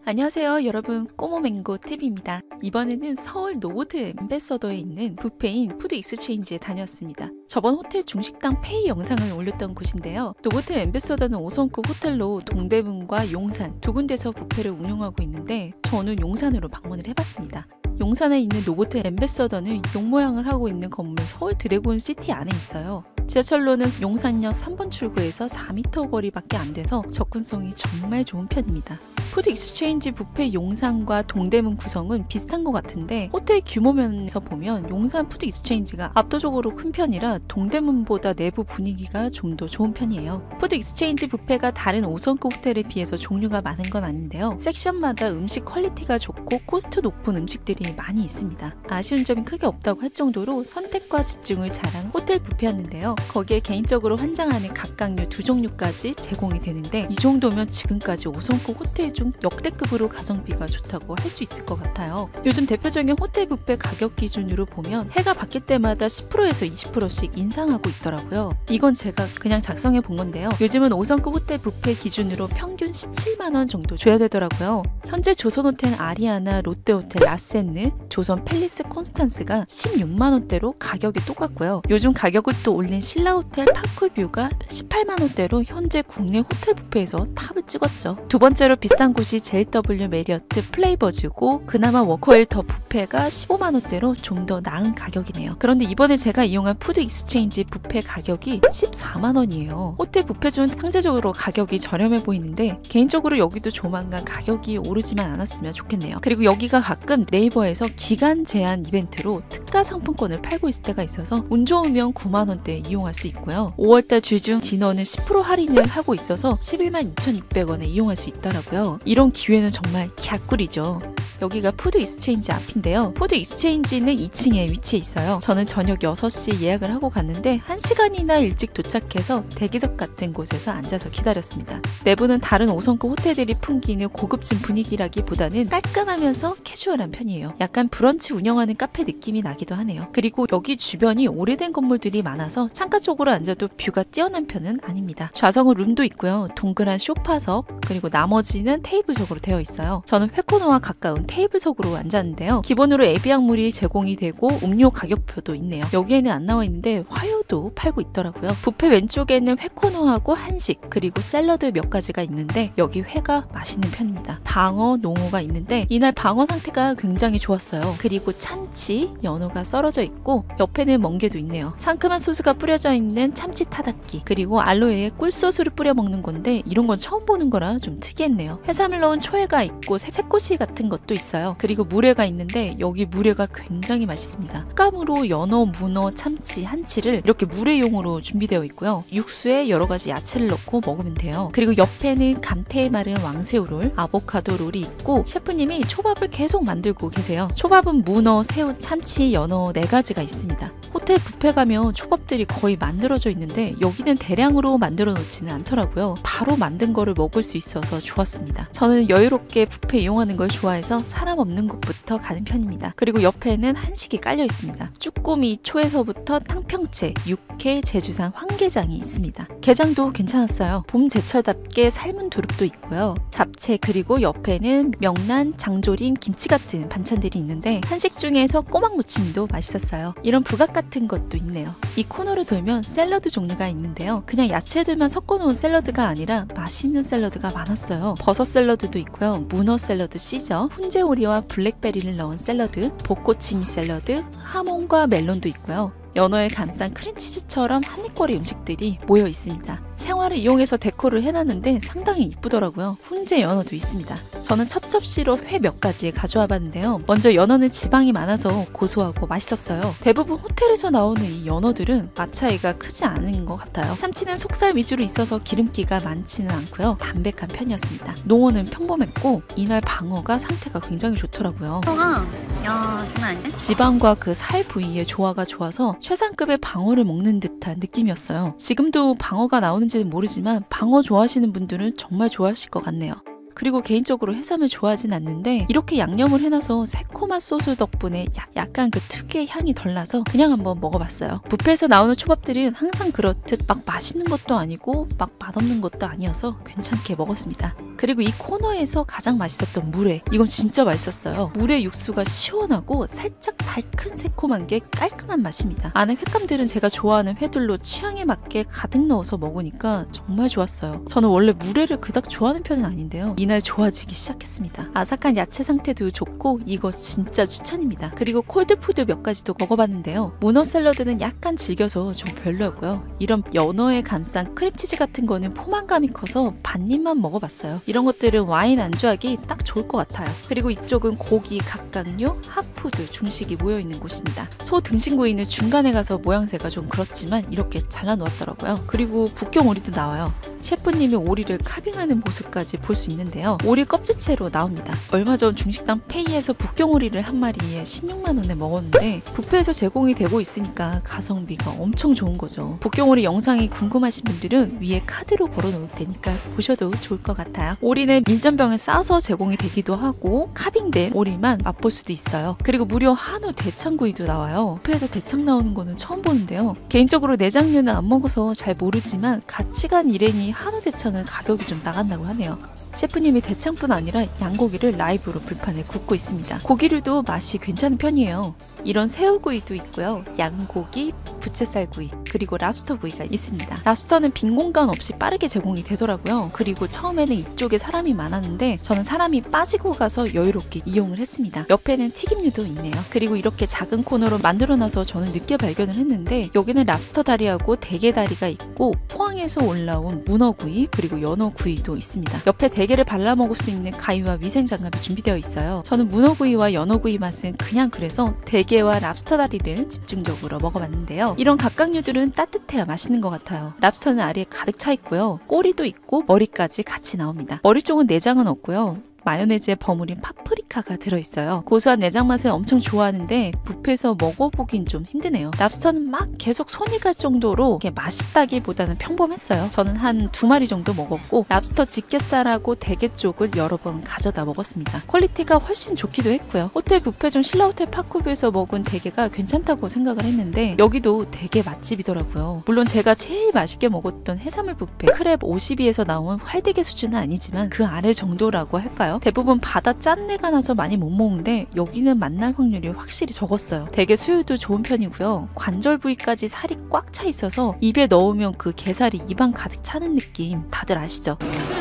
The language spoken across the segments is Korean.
안녕하세요 여러분, 꼬모맹고 TV입니다. 이번에는 서울 노보트 엠베서더에 있는 뷔페인 푸드 익스체인지에 다녀왔습니다. 저번 호텔 중식당 페이 영상을 올렸던 곳인데요. 노보트 엠베서더는 5성급 호텔로 동대문과 용산 두 군데서 뷔페를 운영하고 있는데 저는 용산으로 방문을 해봤습니다. 용산에 있는 노보트 엠베서더는 용 모양을 하고 있는 건물 서울 드래곤 시티 안에 있어요. 지하철로는 용산역 3번 출구에서 4m 거리밖에 안 돼서 접근성이 정말 좋은 편입니다. 푸드 익스체인지 뷔페 용산과 동대문 구성은 비슷한 것 같은데 호텔 규모면에서 보면 용산 푸드 익스체인지가 압도적으로 큰 편이라 동대문보다 내부 분위기가 좀 더 좋은 편이에요. 푸드 익스체인지 뷔페가 다른 5성급 호텔에 비해서 종류가 많은 건 아닌데요. 섹션마다 음식 퀄리티가 좋고 코스트 높은 음식들이 많이 있습니다. 아쉬운 점이 크게 없다고 할 정도로 선택과 집중을 잘한 호텔 뷔페였는데요. 거기에 개인적으로 환장하는 각각류 2종류까지 제공이 되는데 이 정도면 지금까지 5성급 호텔 중 역대급으로 가성비가 좋다고 할 수 있을 것 같아요. 요즘 대표적인 호텔 뷔페 가격 기준으로 보면 해가 바뀔 때마다 10%에서 20%씩 인상하고 있더라고요. 이건 제가 그냥 작성해 본 건데요. 요즘은 5성급 호텔 뷔페 기준으로 평균 17만원 정도 줘야 되더라고요. 현재 조선호텔 아리아나, 롯데호텔 라센느, 조선 팰리스 콘스탄스가 16만원대로 가격이 똑같고요. 요즘 가격을 또 올린 신라호텔 파크뷰가 18만원대로 현재 국내 호텔 뷔페에서 탑을 찍었죠. 두 번째로 비싼 곳이 JW 메리어트 플레이버즈고 그나마 워커힐 더 뷔페가 15만원대로 좀 더 나은 가격이네요. 그런데 이번에 제가 이용한 푸드 익스체인지 뷔페 가격이 14만원이에요. 호텔 뷔페 중 상대적으로 가격이 저렴해 보이는데 개인적으로 여기도 조만간 가격이 오르지만 않았으면 좋겠네요. 그리고 여기가 가끔 네이버에서 기간 제한 이벤트로 특가 상품권을 팔고 있을 때가 있어서 운 좋으면 9만원대 이용할 수 있고요. 5월달 주중 디너는 10% 할인을 하고 있어서 11만 2,600원에 이용할 수 있더라고요. 이런 기회는 정말 갸꿀이죠. 여기가 푸드 익스체인지 앞인데요. 푸드 익스체인지는 2층에 위치해 있어요. 저는 저녁 6시 예약을 하고 갔는데 1시간이나 일찍 도착해서 대기석 같은 곳에서 앉아서 기다렸습니다. 내부는 다른 5성급 호텔들이 풍기는 고급진 분위기라기보다는 깔끔하면서 캐주얼한 편이에요. 약간 브런치 운영하는 카페 느낌이 나기도 하네요. 그리고 여기 주변이 오래된 건물들이 많아서 창가 쪽으로 앉아도 뷰가 뛰어난 편은 아닙니다. 좌석은 룸도 있고요. 동그란 소파석 그리고 나머지는 테이블석으로 되어 있어요. 저는 회코너와 가까운 테이블석으로 앉았는데요. 기본으로 에비앙물이 제공이 되고 음료 가격표도 있네요. 여기에는 안 나와 있는데 화요도 팔고 있더라고요. 뷔페 왼쪽에는 회코너하고 한식 그리고 샐러드 몇 가지가 있는데 여기 회가 맛있는 편입니다. 방어, 농어가 있는데 이날 방어 상태가 굉장히 좋았어요. 그리고 참치, 연어가 썰어져 있고 옆에는 멍게도 있네요. 상큼한 소스가 뿌려져 있는 참치 타다키 그리고 알로에에 꿀소스를 뿌려 먹는 건데 이런 건 처음 보는 거라 좀 특이했네요. 해삼을 넣은 초회가 있고 새꼬시 같은 것도 있어요. 그리고 물회가 있는데 여기 물회가 굉장히 맛있습니다. 흑감으로 연어, 문어, 참치, 한치를 이렇게 물회용으로 준비되어 있고요. 육수에 여러 가지 야채를 넣고 먹으면 돼요. 그리고 옆에는 감태에 마른 왕새우롤, 아보카도 롤이 있고 셰프님이 초밥을 계속 만들고 계세요. 초밥은 문어, 새우, 참치, 연어 4가지가 있습니다. 호텔 뷔페 가면 초밥들이 거의 만들어져 있는데 여기는 대량으로 만들어 놓지는 않더라고요. 바로 만든 거를 먹을 수 있어서 좋았습니다. 저는 여유롭게 뷔페 이용하는 걸 좋아해서 사람 없는 곳부터 가는 편입니다. 그리고 옆에는 한식이 깔려 있습니다. 쭈꾸미, 초에서부터 탕평채, 육회, 제주산 황게장이 있습니다. 게장도 괜찮았어요. 봄 제철답게 삶은 두릅도 있고요. 잡채 그리고 옆에는 명란, 장조림, 김치 같은 반찬들이 있는데 한식 중에서 꼬막 무침도 맛있었어요. 이런 부각 같은 것도 있네요. 이 코너를 돌면 샐러드 종류가 있는데요. 그냥 야채들만 섞어놓은 샐러드가 아니라 맛있는 샐러드가 많았어요. 버섯 샐러드도 있고요. 문어 샐러드 시저, 훈제오리와 블랙베리를 넣은 샐러드, 볶고치니 샐러드, 하몽과 멜론도 있고요. 연어에 감싼 크림치즈처럼 한입거리 음식들이 모여 있습니다. 생화를 이용해서 데코를 해놨는데 상당히 이쁘더라고요. 훈제 연어도 있습니다. 저는 첫 접시로 회 몇 가지 가져와 봤는데요. 먼저 연어는 지방이 많아서 고소하고 맛있었어요. 대부분 호텔에서 나오는 이 연어들은 맛 차이가 크지 않은 것 같아요. 참치는 속살 위주로 있어서 기름기가 많지는 않고요. 담백한 편이었습니다. 농어는 평범했고 이날 방어가 상태가 굉장히 좋더라고요. 야, 장난 아니야? 지방과 그 살 부위의 조화가 좋아서 최상급의 방어를 먹는 듯한 느낌이었어요. 지금도 방어가 나오는지는 모르지만 방어 좋아하시는 분들은 정말 좋아하실 것 같네요. 그리고 개인적으로 해삼을 좋아하진 않는데 이렇게 양념을 해놔서 새콤한 소스 덕분에 약간 그 특유의 향이 덜 나서 그냥 한번 먹어봤어요. 뷔페에서 나오는 초밥들은 항상 그렇듯 막 맛있는 것도 아니고 막 맛없는 것도 아니어서 괜찮게 먹었습니다. 그리고 이 코너에서 가장 맛있었던 물회, 이건 진짜 맛있었어요. 물회 육수가 시원하고 살짝 달큰 새콤한 게 깔끔한 맛입니다. 안에 횟감들은 제가 좋아하는 회들로 취향에 맞게 가득 넣어서 먹으니까 정말 좋았어요. 저는 원래 물회를 그닥 좋아하는 편은 아닌데요, 이날 좋아지기 시작했습니다. 아삭한 야채 상태도 좋고 이거 진짜 추천입니다. 그리고 콜드푸드 몇 가지도 먹어봤는데요, 문어 샐러드는 약간 질겨서 좀 별로였고요. 이런 연어에 감싼 크림치즈 같은 거는 포만감이 커서 반입만 먹어봤어요. 이런 것들은 와인 안주하기 딱 좋을 것 같아요. 그리고 이쪽은 고기, 각각류, 핫푸드, 중식이 모여있는 곳입니다. 소 등심구이는 중간에 가서 모양새가 좀 그렇지만 이렇게 잘라놓았더라고요. 그리고 북경 오리도 나와요. 셰프님이 오리를 카빙하는 모습까지 볼 수 있는데요, 오리 껍질채로 나옵니다. 얼마 전 중식당 페이에서 북경 오리를 한 마리에 16만 원에 먹었는데 뷔페에서 제공이 되고 있으니까 가성비가 엄청 좋은 거죠. 북경 오리 영상이 궁금하신 분들은 위에 카드로 걸어 놓을 테니까 보셔도 좋을 것 같아요. 오리는 밀전병에 싸서 제공이 되기도 하고 카빙된 오리만 맛볼 수도 있어요. 그리고 무려 한우 대창구이도 나와요. 뷔페에서 대창 나오는 거는 처음 보는데요, 개인적으로 내장류는 안 먹어서 잘 모르지만 같이 간 일행이 한우 대창은 가격이 좀 나간다고 하네요. 셰프님이 대창뿐 아니라 양고기를 라이브로 불판에 굽고 있습니다. 고기류도 맛이 괜찮은 편이에요. 이런 새우구이도 있고요, 양고기, 부채살구이, 그리고 랍스터구이가 있습니다. 랍스터는 빈 공간 없이 빠르게 제공이 되더라고요. 그리고 처음에는 이쪽에 사람이 많았는데 저는 사람이 빠지고 가서 여유롭게 이용을 했습니다. 옆에는 튀김류도 있네요. 그리고 이렇게 작은 코너로 만들어놔서 저는 늦게 발견을 했는데 여기는 랍스터 다리하고 대게 다리가 있고 포항에서 올라온 문어구이, 그리고 연어구이도 있습니다. 옆에 대게를 발라 먹을 수 있는 가위와 위생장갑이 준비되어 있어요. 저는 문어구이와 연어구이 맛은 그냥 그래서 대게와 랍스터 다리를 집중적으로 먹어봤는데요, 이런 각각류들은 따뜻해야 맛있는 것 같아요. 랍스터는 알이 가득 차 있고요, 꼬리도 있고 머리까지 같이 나옵니다. 머리 쪽은 내장은 없고요, 마요네즈에 버무린 파프리카가 들어있어요. 고소한 내장 맛을 엄청 좋아하는데 뷔페에서 먹어보긴 좀 힘드네요. 랍스터는 막 계속 손이 갈 정도로 맛있다기보다는 평범했어요. 저는 한 2마리 정도 먹었고 랍스터 집게살하고 대게 쪽을 여러 번 가져다 먹었습니다. 퀄리티가 훨씬 좋기도 했고요. 호텔 뷔페존 신라호텔 파쿠브에서 먹은 대게가 괜찮다고 생각을 했는데 여기도 되게 맛집이더라고요. 물론 제가 제일 맛있게 먹었던 해산물 뷔페 크랩 52에서 나온 활대게 수준은 아니지만 그 아래 정도라고 할까요? 대부분 바다 짠내가 나서 많이 못 먹는데 여기는 만날 확률이 확실히 적었어요. 대게 수율도 좋은 편이고요. 관절 부위까지 살이 꽉 차 있어서 입에 넣으면 그 게살이 입안 가득 차는 느낌 다들 아시죠?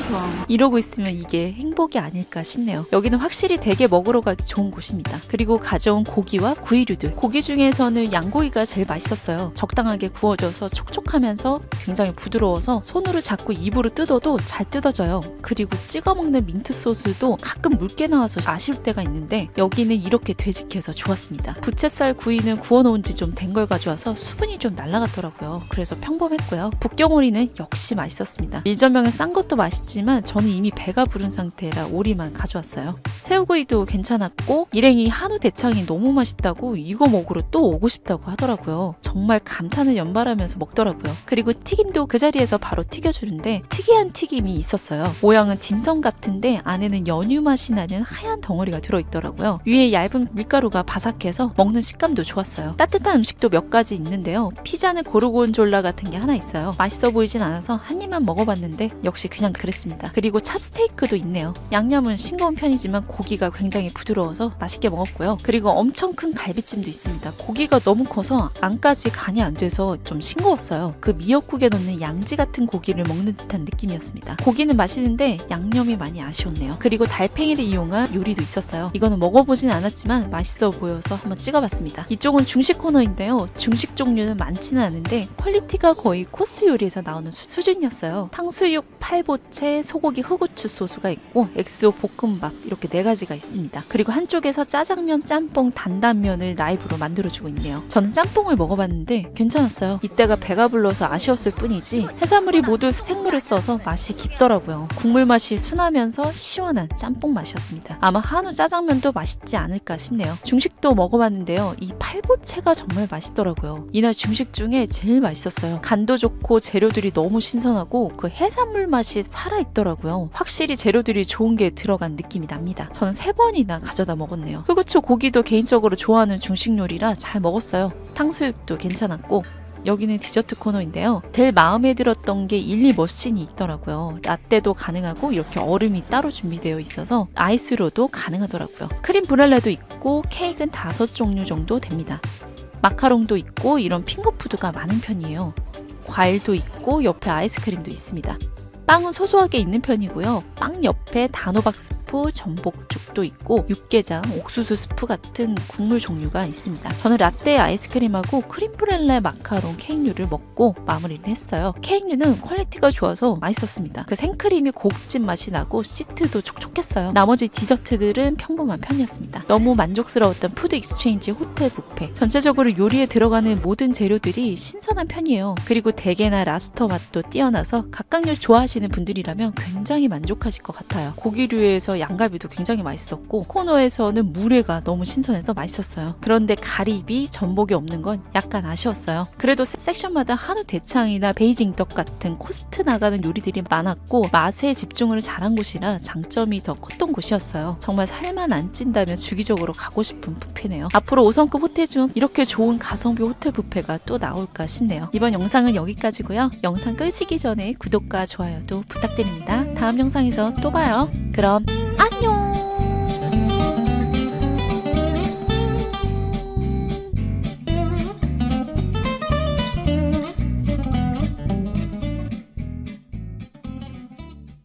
좋아. 이러고 있으면 이게 행복이 아닐까 싶네요. 여기는 확실히 대게 먹으러 가기 좋은 곳입니다. 그리고 가져온 고기와 구이류들, 고기 중에서는 양고기가 제일 맛있었어요. 적당하게 구워져서 촉촉하면서 굉장히 부드러워서 손으로 잡고 입으로 뜯어도 잘 뜯어져요. 그리고 찍어 먹는 민트 소스도 가끔 묽게 나와서 아쉬울 때가 있는데 여기는 이렇게 되직해서 좋았습니다. 부채살 구이는 구워놓은 지 좀 된 걸 가져와서 수분이 좀 날아갔더라고요. 그래서 평범했고요. 북경오리는 역시 맛있었습니다. 밀전병에 싼 것도 맛있지만 저는 이미 배가 부른 상태라 오리만 가져왔어요. 새우구이도 괜찮았고 일행이 한우 대창이 너무 맛있다고 이거 먹으러 또 오고 싶다고 하더라고요. 정말 감탄을 연발하면서 먹더라고요. 그리고 튀김도 그 자리에서 바로 튀겨주는데 특이한 튀김이 있었어요. 모양은 딤섬 같은데 안에는 연유 맛이 나는 하얀 덩어리가 들어있더라고요. 위에 얇은 밀가루가 바삭해서 먹는 식감도 좋았어요. 따뜻한 음식도 몇 가지 있는데요. 피자는 고르곤졸라 같은 게 하나 있어요. 맛있어 보이진 않아서 한 입만 먹어봤는데 역시 그냥 그랬습니다. 그리고 찹스테이크도 있네요. 양념은 싱거운 편이지만 고기가 굉장히 부드러워서 맛있게 먹었고요. 그리고 엄청 큰 갈비찜도 있습니다. 고기가 너무 커서 안까지 간이 안 돼서 좀 싱거웠어요. 그 미역국에 넣는 양지 같은 고기를 먹는 듯한 느낌이었습니다. 고기는 맛있는데 양념이 많이 아쉬웠네요. 그리고 달팽이를 이용한 요리도 있었어요. 이거는 먹어보진 않았지만 맛있어 보여서 한번 찍어봤습니다. 이쪽은 중식 코너인데요. 중식 종류는 많지는 않은데 퀄리티가 거의 코스 요리에서 나오는 수준이었어요. 탕수육, 팔보채, 소고기 흑우추 소스가 있고 엑스오 볶음밥 이렇게 4가지가 있습니다. 그리고 한쪽에서 짜장면, 짬뽕, 단단면을 라이브로 만들어주고 있네요. 저는 짬뽕을 먹어봤는데 괜찮았어요. 이때가 배가 불러서 아쉬웠을 뿐이지 해산물이 모두 생물을 써서 맛이 깊더라고요. 국물 맛이 순하면서 시원한 짬뽕 맛이었습니다. 아마 한우 짜장면도 맛있지 않을까 싶네요. 중식도 먹어봤는데요. 이 팔보채가 정말 맛있더라고요. 이날 중식 중에 제일 맛있었어요. 간도 좋고 재료들이 너무 신선하고 그 해산물 맛이 살아있더라고요. 확실히 재료들이 좋은 게 들어간 느낌이 납니다. 저는 3번이나 가져다 먹었네요. 흑우추 고기도 개인적으로 좋아하는 중식 요리라 잘 먹었어요. 탕수육도 괜찮았고 여기는 디저트 코너인데요. 제일 마음에 들었던 게 일리 머신이 있더라고요. 라떼도 가능하고 이렇게 얼음이 따로 준비되어 있어서 아이스로도 가능하더라고요. 크림 브렐레도 있고 케이크는 5종류 정도 됩니다. 마카롱도 있고 이런 핑거푸드가 많은 편이에요. 과일도 있고 옆에 아이스크림도 있습니다. 빵은 소소하게 있는 편이고요. 빵 옆에 단호박 스프, 전복죽도 있고 육개장, 옥수수 스프 같은 국물 종류가 있습니다. 저는 라떼 아이스크림하고 크림브렐레 마카롱 케이크류를 먹고 마무리를 했어요. 케이크류는 퀄리티가 좋아서 맛있었습니다. 그 생크림이 고급진 맛이 나고 시트도 촉촉했어요. 나머지 디저트들은 평범한 편이었습니다. 너무 만족스러웠던 푸드 익스체인지 호텔 뷔페. 전체적으로 요리에 들어가는 모든 재료들이 신선한 편이에요. 그리고 대게나 랍스터 맛도 뛰어나서 각각류 좋아하시는 분들이라면 굉장히 만족하실 것 같아요. 고기류에서 양갈비도 굉장히 맛있었고 코너에서는 물회가 너무 신선해서 맛있었어요. 그런데 가리비, 전복이 없는 건 약간 아쉬웠어요. 그래도 섹션마다 한우 대창이나 베이징 떡 같은 코스트 나가는 요리들이 많았고 맛에 집중을 잘한 곳이라 장점이 더 컸던 곳이었어요. 정말 살만 안 찐다면 주기적으로 가고 싶은 뷔페네요. 앞으로 5성급 호텔 중 이렇게 좋은 가성비 호텔 뷔페가 또 나올까 싶네요. 이번 영상은 여기까지고요. 영상 끄시기 전에 구독과 좋아요도 부탁드립니다. 다음 영상에서 또 봐요. 그럼